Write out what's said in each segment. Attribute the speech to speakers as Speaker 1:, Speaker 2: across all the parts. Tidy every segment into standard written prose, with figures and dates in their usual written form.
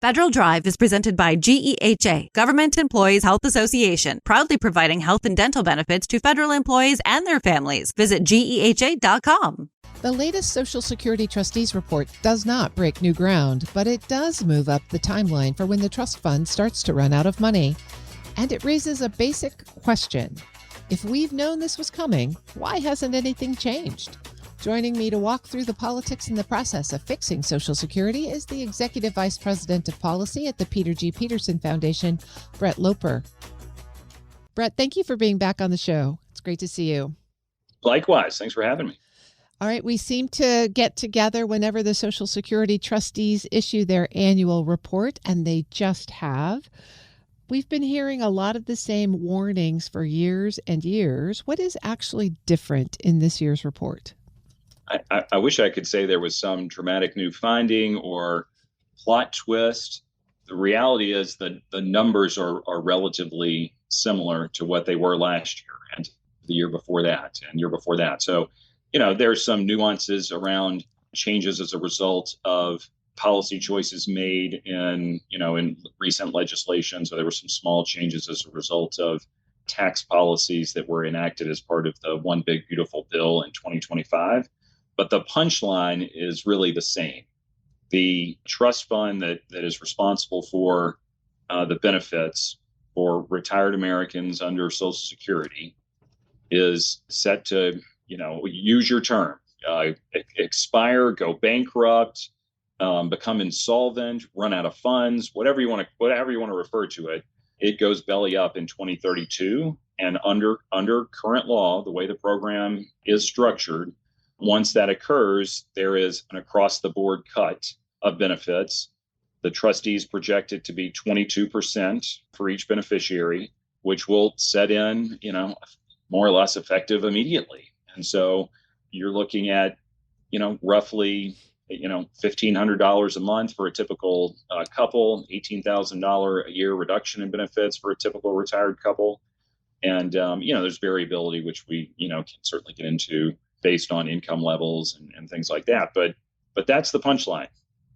Speaker 1: Federal Drive is presented by GEHA, Government Employees Health Association, proudly providing health and dental benefits to federal employees and their families. Visit GEHA.com.
Speaker 2: The latest Social Security Trustees report does not break new ground, but it does move up the timeline for when the trust fund starts to run out of money. And it raises a basic question. If we've known this was coming, why hasn't anything changed? Joining me to walk through the politics and the process of fixing Social Security is the Executive Vice President of Policy at the Peterson Foundation, Brett Loper. Brett, thank you for being back on the show. It's great to see you.
Speaker 3: Likewise. Thanks for having me.
Speaker 2: All right. We seem to get together whenever the Social Security trustees issue their annual report, and they just have. We've been hearing a lot of the same warnings for years and years. What is actually different in this year's report?
Speaker 3: I wish I could say there was some dramatic new finding or plot twist. The reality is that the numbers are relatively similar to what they were last year and the year before that and year before that. So, there's some nuances around changes as a result of policy choices made in recent legislation. So there were some small changes as a result of tax policies that were enacted as part of the One Big Beautiful Bill in 2025. But the punchline is really the same. The trust fund that is responsible for the benefits for retired Americans under Social Security is set to, use your term, expire, go bankrupt, become insolvent, run out of funds, whatever you want to refer to it. It goes belly up in 2032. And under current law, the way the program is structured, once that occurs, there is an across-the-board cut of benefits. The trustees project it to be 22% for each beneficiary, which will set in, more or less effective immediately. And so you're looking at, roughly, $1,500 a month for a typical couple, $18,000 a year reduction in benefits for a typical retired couple. And, there's variability, which we, can certainly get into based on income levels and things like that. But that's the punchline.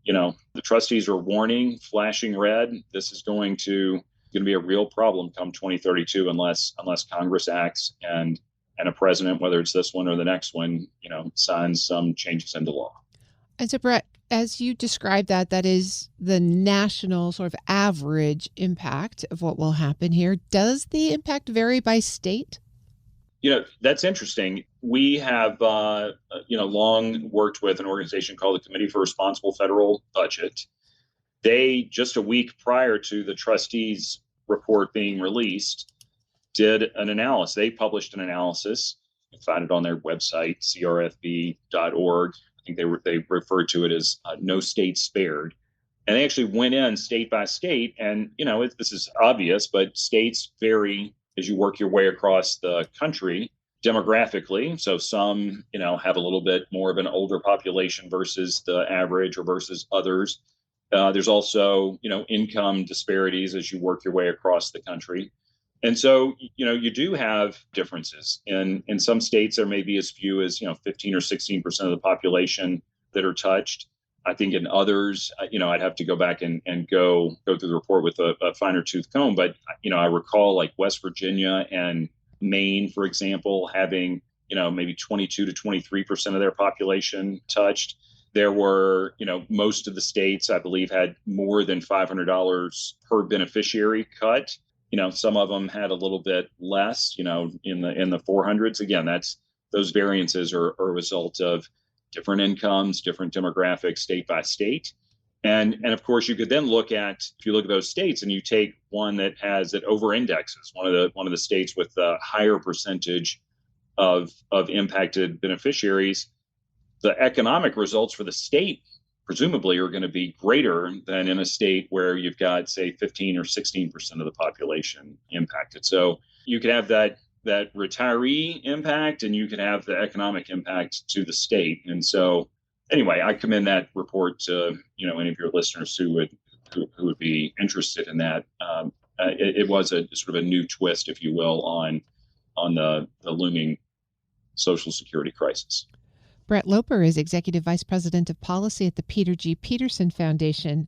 Speaker 3: The trustees are warning, flashing red. This is going to be a real problem come 2032 unless Congress acts and a president, whether it's this one or the next one, signs some changes into law.
Speaker 2: And so, Brett, as you described that is the national sort of average impact of what will happen here. Does the impact vary by state?
Speaker 3: That's interesting. We have, long worked with an organization called the Committee for Responsible Federal Budget. They, just a week prior to the trustees' report being released, did an analysis. They published an analysis. You can find it on their website, crfb.org. I think they referred to it as No State Spared. And they actually went in state by state. And, this is obvious, but states vary as you work your way across the country demographically. So some, have a little bit more of an older population versus the average or versus others. There's also, income disparities as you work your way across the country. And so, you do have differences. In some states, there may be as few as, 15 or 16% of the population that are touched. I think in others, I'd have to go back and go through the report with a finer tooth comb. But, I recall like West Virginia and Maine, for example, having, maybe 22 to 23% of their population touched. There were, most of the states, I believe, had more than $500 per beneficiary cut. Some of them had a little bit less, in the 400s. Again, those variances are a result of different incomes, different demographics, state by state. And of course, you could then if you look at those states and you take one that over indexes, one of the states with a higher percentage of impacted beneficiaries, the economic results for the state presumably are going to be greater than in a state where you've got, say, 15 or 16% of the population impacted. So you could have that retiree impact and you could have the economic impact to the state. And so anyway, I commend that report to, any of your listeners who would be interested in that. It was a sort of a new twist, if you will, on the looming Social Security crisis.
Speaker 2: Brett Loper is Executive Vice President of Policy at the Peterson Foundation.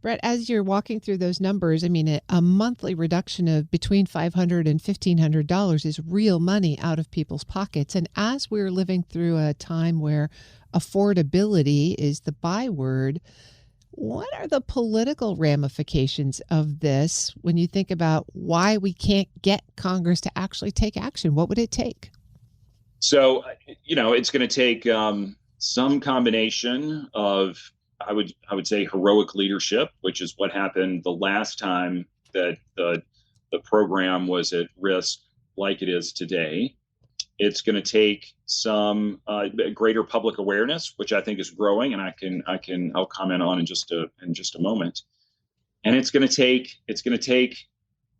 Speaker 2: Brett, as you're walking through those numbers, I mean, a monthly reduction of between $500 and $1,500 is real money out of people's pockets. And as we're living through a time where affordability is the byword, what are the political ramifications of this when you think about why we can't get Congress to actually take action? What would it take?
Speaker 3: So, it's going to take some combination of, I would say, heroic leadership, which is what happened the last time that the program was at risk like it is today. It's going to take some greater public awareness, which I think is growing, and I'll comment on in just a moment. And it's going to take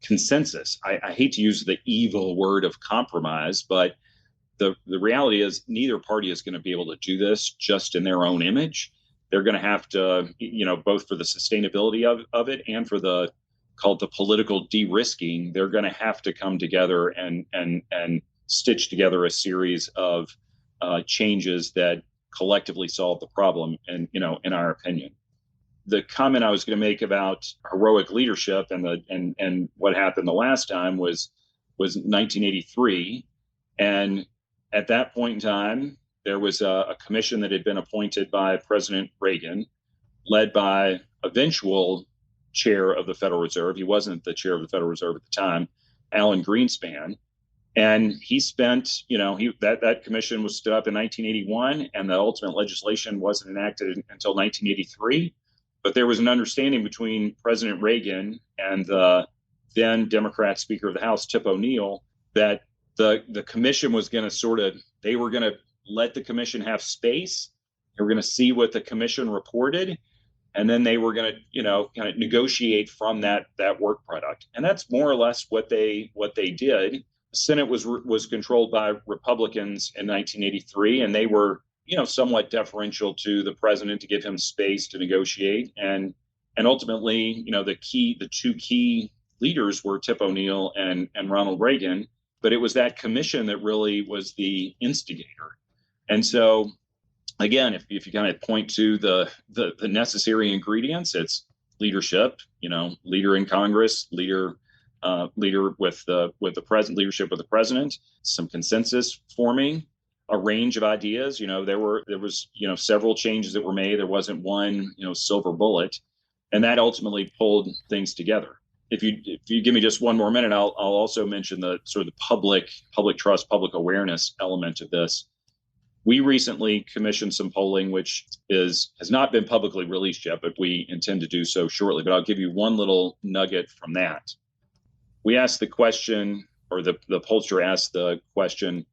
Speaker 3: consensus. I hate to use the evil word of compromise, but the reality is neither party is going to be able to do this just in their own image. They're going to have to, both for the sustainability of it and for the political de-risking, they're going to have to come together and stitch together a series of changes that collectively solve the problem, and in our opinion. The comment I was going to make about heroic leadership and what happened the last time was 1983, and at that point in time there was a commission that had been appointed by President Reagan, led by eventual chair of the Federal Reserve. He wasn't the chair of the Federal Reserve at the time, Alan Greenspan. And he spent, that commission was stood up in 1981, and the ultimate legislation wasn't enacted until 1983. But there was an understanding between President Reagan and the then Democrat Speaker of the House, Tip O'Neill, that the commission was going to they were going to let the commission have space. They were going to see what the commission reported, and then they were going to, kind of negotiate from that work product. And that's more or less what they did. The Senate was controlled by Republicans in 1983, and they were, somewhat deferential to the president to give him space to negotiate. And ultimately, the two key leaders were Tip O'Neill and Ronald Reagan. But it was that commission that really was the instigator. And so, again, if you kind of point to the necessary ingredients, it's leadership, leader in Congress, leader with the president, leadership with the president, some consensus forming, a range of ideas. There was several changes that were made. There wasn't one silver bullet, and that ultimately pulled things together. If you give me just one more minute, I'll also mention the sort of the public trust, public awareness element of this. We recently commissioned some polling, which has not been publicly released yet, but we intend to do so shortly. But I'll give you one little nugget from that. We asked the question, or the pollster asked the question,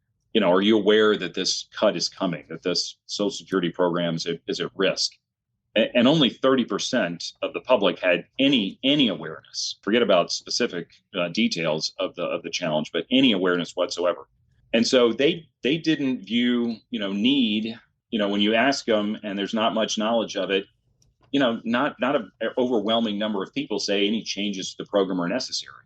Speaker 3: are you aware that this cut is coming, that this Social Security program is at risk? And only 30% of the public had any awareness. Forget about specific details of the challenge, but any awareness whatsoever. And so they didn't view need. When you ask them, and there's not much knowledge of it, not an overwhelming number of people say any changes to the program are necessary.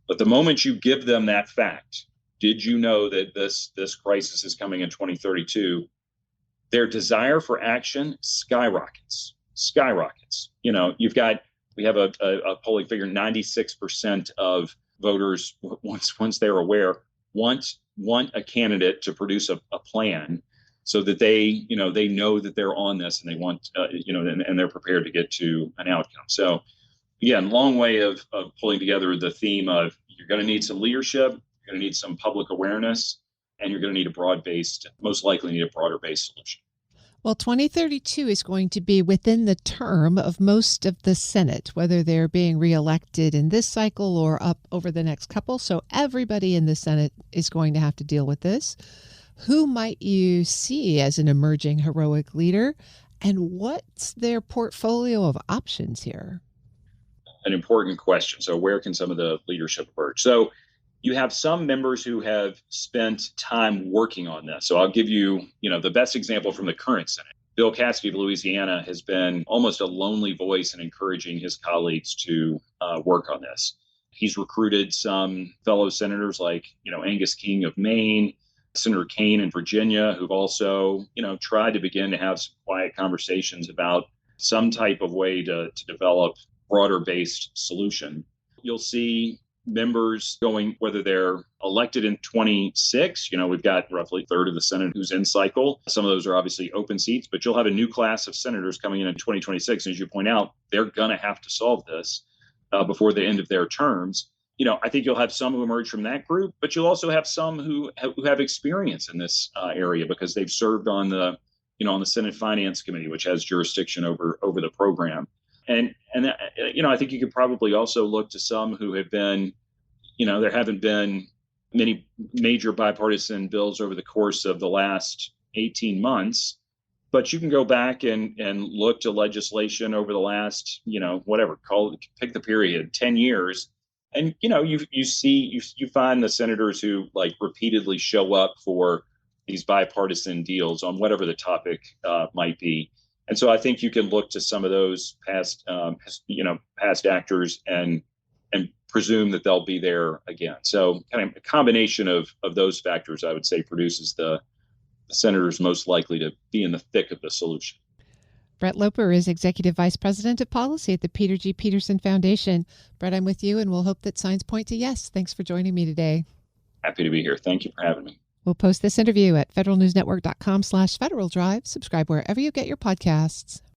Speaker 3: But the moment you give them that fact, did you know that this crisis is coming in 2032? Their desire for action skyrockets. We have a polling figure, 96% of voters, once they're aware, want a candidate to produce a plan so that they know that they're on this, and they want, and they're prepared to get to an outcome. So again, long way of pulling together the theme of you're going to need some leadership, you're going to need some public awareness, and you're going to need most likely need a broader based solution.
Speaker 2: Well, 2032 is going to be within the term of most of the Senate, whether they're being reelected in this cycle or up over the next couple. So everybody in the Senate is going to have to deal with this. Who might you see as an emerging heroic leader, and what's their portfolio of options here?
Speaker 3: An important question. So where can some of the leadership emerge? So you have some members who have spent time working on this. So I'll give you, the best example from the current Senate. Bill Cassidy of Louisiana has been almost a lonely voice in encouraging his colleagues to work on this. He's recruited some fellow senators like, Angus King of Maine, Senator Kane in Virginia, who've also, tried to begin to have some quiet conversations about some type of way to develop broader-based solution. You'll see members going, whether they're elected in 26, we've got roughly a third of the Senate who's in cycle. Some of those are obviously open seats, but you'll have a new class of senators coming in 2026. And as you point out, they're going to have to solve this before the end of their terms. I think you'll have some who emerge from that group, but you'll also have some who have experience in this area because they've served on the Senate Finance Committee, which has jurisdiction over the program. And I think you could probably also look to some who have been, there haven't been many major bipartisan bills over the course of the last 18 months, but you can go back and look to legislation over the last, pick the period, 10 years. And, you find the senators who repeatedly show up for these bipartisan deals on whatever the topic might be. And so I think you can look to some of those past actors and presume that they'll be there again. So kind of a combination of those factors, I would say, produces the senators most likely to be in the thick of the solution.
Speaker 2: Brett Loper is Executive Vice President of Policy at the Peter G. Peterson Foundation. Brett, I'm with you, and we'll hope that signs point to yes. Thanks for joining me today.
Speaker 3: Happy to be here. Thank you for having me.
Speaker 2: We'll post this interview at federalnewsnetwork.com/Federal Drive. Subscribe wherever you get your podcasts.